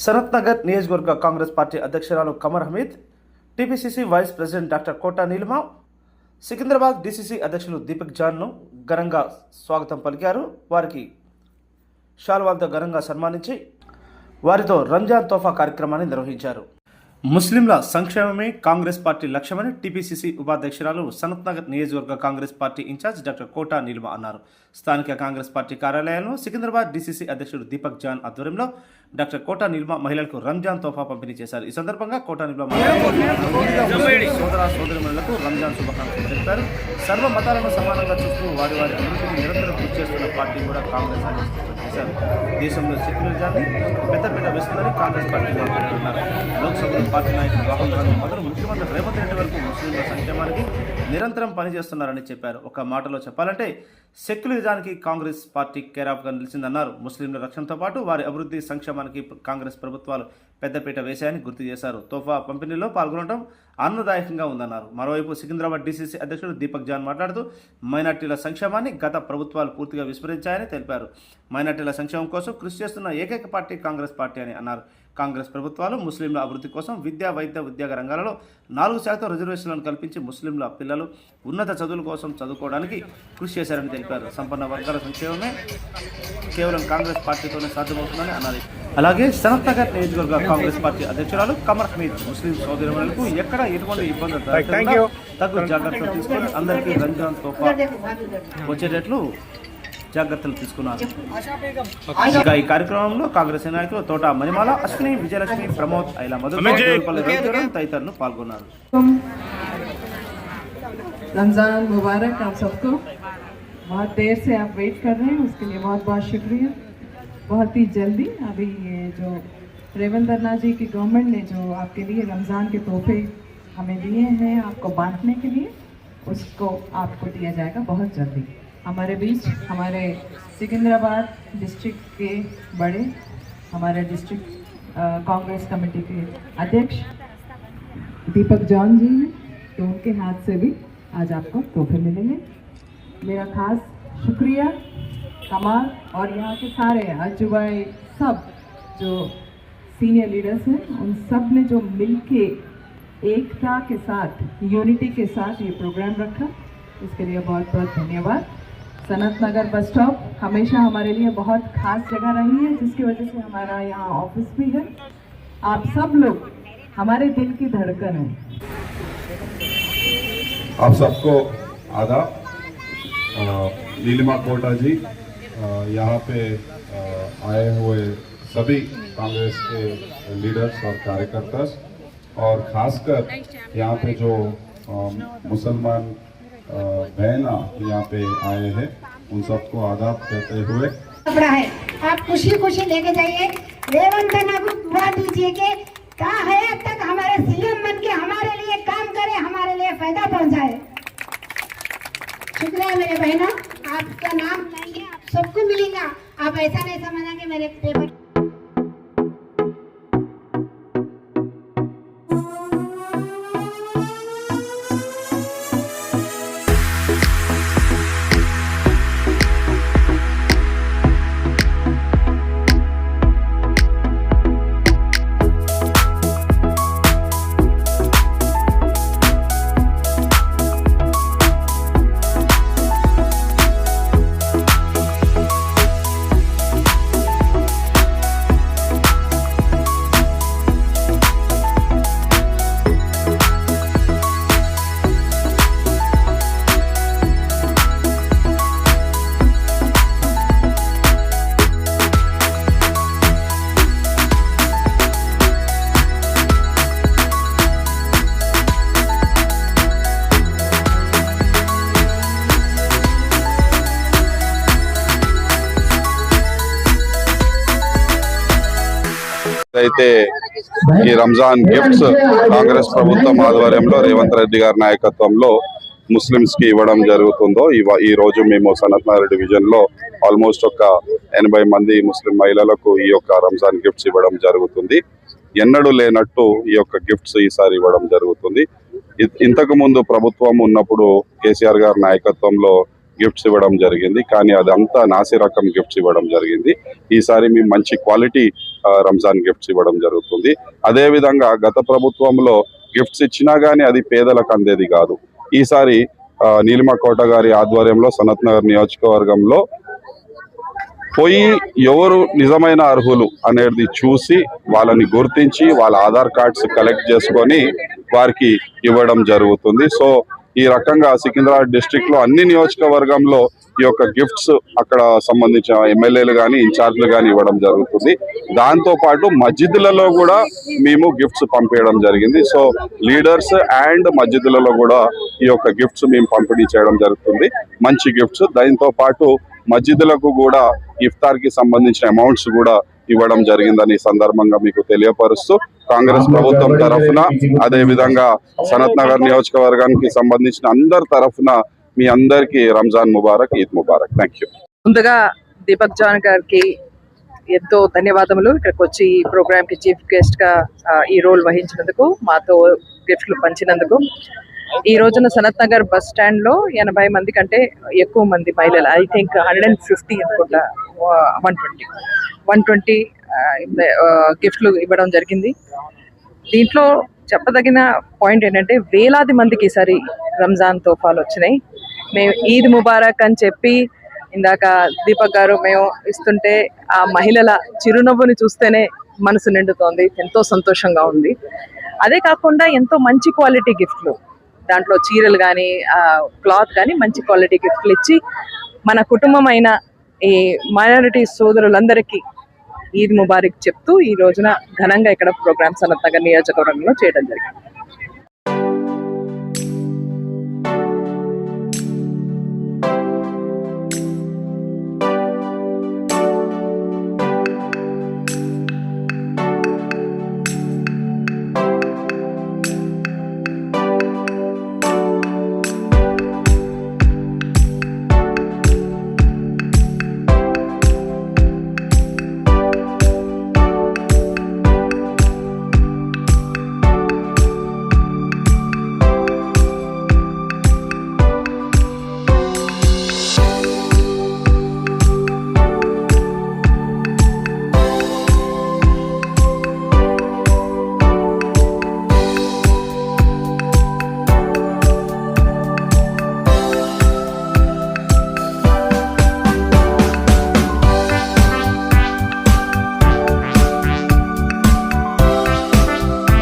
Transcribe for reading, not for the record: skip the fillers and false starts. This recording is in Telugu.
సనత్ నగర్ నియోజకవర్గ కాంగ్రెస్ పార్టీ అధ్యక్షురాలు Kamar Hameed, TPCC vice president doctor Kota Neelima, Secunderabad DCC అధ్యక్షులు దీపక్ జాన్ను ఘనంగా స్వాగతం పలికారు. వారికి షాల్వాలతో ఘనంగా సన్మానించి వారితో రంజాన్ తోఫా కార్యక్రమాన్ని నిర్వహించారు. ముస్లింల సంక్షేమమే కాంగ్రెస్ పార్టీ లక్ష్యమని టీపీసీసీ ఉపాధ్యక్షురాలు సనత్ నగర్ నియోజకవర్గ Congress party incharge doctor Kota Neelima అన్నారు. స్థానిక కాంగ్రెస్ పార్టీ కార్యాలయంలో సికింద్రాబాద్ డీసీసీ అధ్యక్షుడు దీపక్ జాన్ ఆధ్వర్యంలో డాక్టర్ కోటా నీలిమ మహిళలకు రంజాన్ తోఫా పంపిణీ చేశారు. ఈ సందర్భంగా కోటా నీలిమ సోదర సోదరిమణులకు రంజాన్ శుభాకాంక్షలు తెలిపారు. సర్వ మతాలను సమానంగా చూస్తూ వారి వారి అభివృద్ధిని నిరంతరం కృషి చేస్తున్న పార్టీ కూడా కాంగ్రెస్ అని చేశారు. దేశంలో సెక్యులరిజాన్ని పెద్దపీట వేస్తుందని కాంగ్రెస్ పార్టీలో పేర్కొన్నారు. లోక్సభలో పార్టీ నాయకులు రాహుల్ గాంధీ మొదలు ముఖ్యమంత్రి రేవంత్ రెడ్డి వరకు ముస్లింల సంక్షేమానికి నిరంతరం పనిచేస్తున్నారని చెప్పారు. ఒక మాటలో చెప్పాలంటే సెక్యులరిజానికి కాంగ్రెస్ పార్టీ కేరాఫ్గా నిలిచిందన్నారు. ముస్లింల రక్షణతో పాటు వారి అభివృద్ధి సంక్షేమానికి కాంగ్రెస్ ప్రభుత్వాలు పెద్దపీట వేశాయని గుర్తు చేశారు. తోఫా పంపిణీలో పాల్గొనడం ఆనందదాయకంగా ఉందన్నారు. మరోవైపు సికింద్రాబాద్ డీసీసీ అధ్యక్షుడు దీపక్ జాన్ మాట్లాడుతూ మైనార్టీల సంక్షేమాన్ని గత ప్రభుత్వాలు పూర్తిగా విస్మరించాయని తెలిపారు. మైనార్టీల సంక్షేమం కోసం కృషి చేస్తున్న ఏకైక పార్టీ కాంగ్రెస్ పార్టీ అని అన్నారు. కాంగ్రెస్ ప్రభుత్వాలు ముస్లింల అభివృద్ధి కోసం విద్యా, వైద్య, ఉద్యోగ రంగాలలో 4% రిజర్వేషన్లను కల్పించి ముస్లింల పిల్లలు ఉన్నత చదువుల కోసం చదువుకోవడానికి కృషి చేశారని తెలిపారు. సంపన్న వర్గాల సంక్షేమమే కేవలం కాంగ్రెస్ పార్టీతోనే సాధ్యమవుతుందని అన్నారు. అలాగే సనత్ నగర్ నియోజకవర్గ కాంగ్రెస్ పార్టీ అధ్యక్షురాలు కమర్ హమీద్ ముస్లిం సోదరులకు ఎక్కడ ఎటువంటి ఇబ్బంది తగు జాగ్రత్తలు తీసుకొని అందరికీ రంజాన్ తోఫా వచ్చేటట్లు జాగ్రత్తలు తీసుకున్నారు. ఇంకా ఈ కార్యక్రమంలో కాంగ్రెస్ నాయకులు తోట మణిమాల, అశ్విని, విజయలక్ష్మి, ప్రమోద్, ఐలా మధు, తదితరులు పాల్గొన్నారు. रमज़ान मुबारक आप सबको। बहुत देर से आप वेट कर रहे हैं, उसके लिए बहुत बहुत शुक्रिया। बहुत ही जल्दी अभी ये जो रेवंत अन्ना जी की गवर्नमेंट ने जो आपके लिए रमज़ान के तोहफे हमें दिए हैं आपको बांटने के लिए, उसको आपको दिया जाएगा बहुत जल्दी। हमारे बीच हमारे सिकंदराबाद डिस्ट्रिक्ट के बड़े हमारे डिस्ट्रिक्ट कांग्रेस कमेटी के अध्यक्ष दीपक जॉन जी हैं, तो उनके हाथ से भी आज आपको तोहफे मिलेंगे। मेरा खास शुक्रिया कमाल और यहाँ के सारे अजुबाई सब जो सीनियर लीडर्स हैं, उन सब ने जो मिलके एकता के साथ, यूनिटी के साथ ये प्रोग्राम रखा, इसके लिए बहुत बहुत धन्यवाद। सनत नगर बस स्टॉप हमेशा हमारे लिए बहुत खास जगह रही है, जिसकी वजह से हमारा यहाँ ऑफिस भी है। आप सब लोग हमारे दिल की धड़कन हैं। आप सबको आदाब। नीलिमा कोटा जी यहाँ पे आए हुए सभी कांग्रेस के लीडर्स और कार्यकर्ता और खासकर यहाँ पे जो मुसलमान बहना यहाँ पे आए हैं, उन सबको आदाब कहते हुए है आप खुशी खुशी लेके जाइए। रेवंत अन्ना को दुआ दीजिए कि हयात तक हमारे सीएम बन के हमारे लिए काम करे, हमारे लिए फायदा पहुंचाए। शुक्रिया मेरे बहनों, आपका नाम लेंगे आप सबको मिलेगा। आप ऐसा नहीं समझना कि मेरे पेपर అయితే ఈ రంజాన్ గిఫ్ట్స్ కాంగ్రెస్ ప్రభుత్వం ఆధ్వర్యంలో రేవంత్ రెడ్డి గారి నాయకత్వంలో ముస్లిమ్స్ కి ఇవ్వడం జరుగుతుందో ఈ రోజు మేము సనత్ నగర్ డివిజన్ లో ఆల్మోస్ట్ ఒక 80 మంది ముస్లిం మహిళలకు ఈ యొక్క రంజాన్ గిఫ్ట్స్ ఇవ్వడం జరుగుతుంది. ఎన్నడూ లేనట్టు ఈ యొక్క గిఫ్ట్స్ ఈసారి ఇవ్వడం జరుగుతుంది. ఇంతకు ముందు ప్రభుత్వం ఉన్నప్పుడు కేసీఆర్ గారి నాయకత్వంలో గిఫ్ట్స్ ఇవ్వడం జరిగింది, కానీ అదంతా నాసి రకం గిఫ్ట్స్ ఇవ్వడం జరిగింది. ఈసారి మేము మంచి క్వాలిటీ రంజాన్ గిఫ్ట్స్ ఇవ్వడం జరుగుతుంది. అదే విధంగా గత ప్రభుత్వంలో గిఫ్ట్స్ ఇచ్చినా గానీ అది పేదలకు అందేది కాదు. ఈసారి నీలిమ కోట గారి ఆధ్వర్యంలో సనత్ నగర్ నియోజకవర్గంలో పోయి ఎవరు నిజమైన అర్హులు అనేది చూసి వాళ్ళని గుర్తించి వాళ్ళ ఆధార్ కార్డ్స్ కలెక్ట్ చేసుకొని వారికి ఇవ్వడం జరుగుతుంది. సో ఈ రకంగా సికింద్రాబాద్ డిస్ట్రిక్ట్ లో అన్ని నియోజకవర్గంలో ఈ యొక్క గిఫ్ట్స్ అక్కడ సంబంధించిన ఎమ్మెల్యేలు కానీ ఇన్ఛార్జ్లు కానీ ఇవ్వడం జరుగుతుంది. దాంతో పాటు మస్జిద్లలో కూడా మేము గిఫ్ట్స్ పంపించడం జరిగింది. సో లీడర్స్ అండ్ మస్జిద్లలో కూడా ఈ యొక్క గిఫ్ట్స్ మేము పంపిణీ చేయడం జరుగుతుంది, మంచి గిఫ్ట్స్. దాంతో పాటు మస్జిద్లకు కూడా ఇఫ్తార్ కి సంబంధించిన అమౌంట్స్ కూడా ఇవ్వడం జరిగిందని సందర్భంగా మీకు తెలియపరుస్తూ కాంగ్రెస్ ప్రభుత్వం తరఫున అదే విధంగా సనత్ నగర్ నియోజకవర్గానికి సంబంధించిన అందరి తరఫున మీ అందరికి రంజాన్ ముబారక్, ఈద్ ముబారక్. Thank you. ముందుగా దీపక్ జాన్ గారికి ఎంతో ధన్యవాదములు. ఇక్కడికి వచ్చి ఈ ప్రోగ్రామ్ కి చీఫ్ గెస్ట్ గా ఈ రోల్ వహించినందుకు, మాతో గిఫ్ట్లు పంచినందుకు. ఈ రోజున సనత్ నగర్ బస్ స్టాండ్ లో 80 మంది కంటే ఎక్కువ మంది మహిళలు, ఐ థింక్ 150 అనుకుంటా, 120 గిఫ్ట్లు ఇవ్వడం జరిగింది. దీంట్లో చెప్పదగిన పాయింట్ ఏంటంటే వేలాది మందికి ఈసారి రంజాన్ తోఫాలు వచ్చినాయి. మేము ఈద్ ముబారక్ అని చెప్పి ఇందాక దీపక్ గారు మేము ఇస్తుంటే ఆ మహిళల చిరునవ్వుని చూస్తేనే మనసు నిండుతోంది, ఎంతో సంతోషంగా ఉంది. అదే కాకుండా ఎంతో మంచి క్వాలిటీ గిఫ్ట్లు, దాంట్లో చీరలు కానీ క్లాత్ కానీ మంచి క్వాలిటీ గిఫ్ట్లు ఇచ్చి మన కుటుంబమైన ఈ మైనారిటీ సోదరులందరికీ ఈద్ ముబారక్ చెప్తూ ఈ రోజున ఘనంగా ఇక్కడ ప్రోగ్రామ్ సనత్ నగర్ నియోజకవర్గంలో చేయడం జరిగింది.